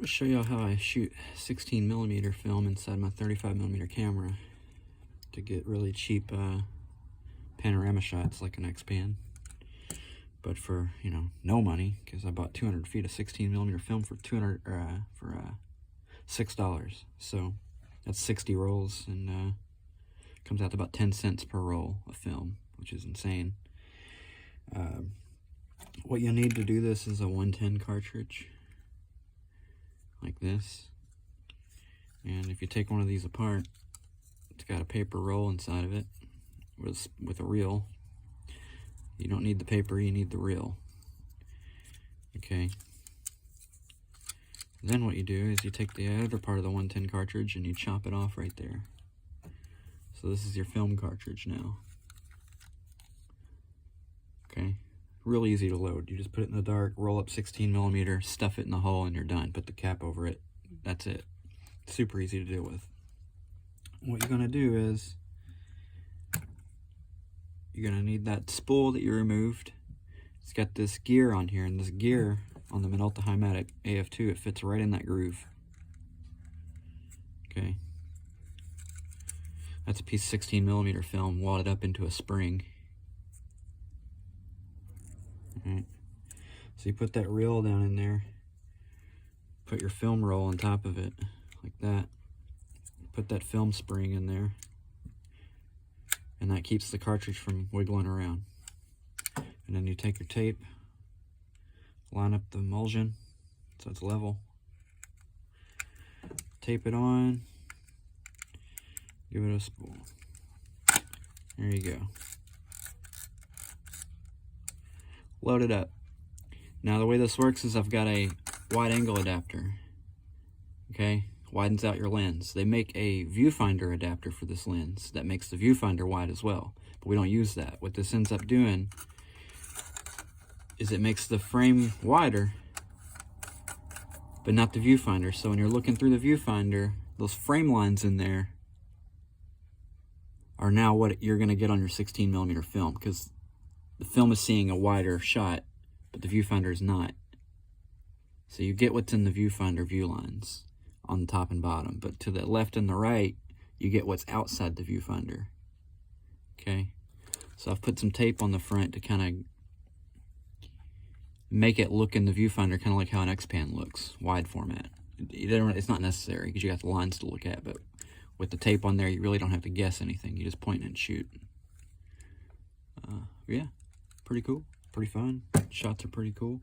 I'll show you how I shoot 16mm film inside my 35mm camera to get really cheap panorama shots like an X-Pan. But for, you know, no money, because I bought 200 feet of 16mm film for $6. So that's 60 rolls, and comes out to about 10 cents per roll of film, which is insane. What you need to do this is a 110 cartridge, like this. And if you take one of these apart, it's got a paper roll inside of it with a reel. You don't need the paper, you need the reel. Okay. Then what you do is you take the other part of the 110 cartridge and you chop it off right there. So this is your film cartridge now. Okay. Real easy to load. You just put it in the dark, roll up 16mm, stuff it in the hole, and you're done. Put the cap over it. That's it. Super easy to deal with. What you're going to do is you're going to need that spool that you removed. It's got this gear on here, and this gear on the Minolta Himatic AF2, it fits right in that groove. Okay. That's a piece of 16mm film wadded up into a spring. Alright. So you put that reel down in there, put your film roll on top of it, like that. Put that film spring in there, and that keeps the cartridge from wiggling around. And then you take your tape, line up the emulsion so it's level, tape it on, give it a spool. There you go. Load it up. Now the way this works is I've got a wide angle adapter. Okay, widens out your lens. They make a viewfinder adapter for this lens that makes the viewfinder wide as well, but we don't use that. What this ends up doing is it makes the frame wider, but not the viewfinder. So when you're looking through the viewfinder, those frame lines in there are now what you're going to get on your 16mm film, because the film is seeing a wider shot, but the viewfinder is not. So you get what's in the viewfinder view lines on the top and bottom, but to the left and the right, you get what's outside the viewfinder. Okay, so I've put some tape on the front to kind of make it look in the viewfinder kind of like how an X-Pan looks, wide format. It's not necessary because you got the lines to look at, but with the tape on there, you really don't have to guess anything. You just point and shoot. Yeah, pretty cool, pretty fun. Shots are pretty cool.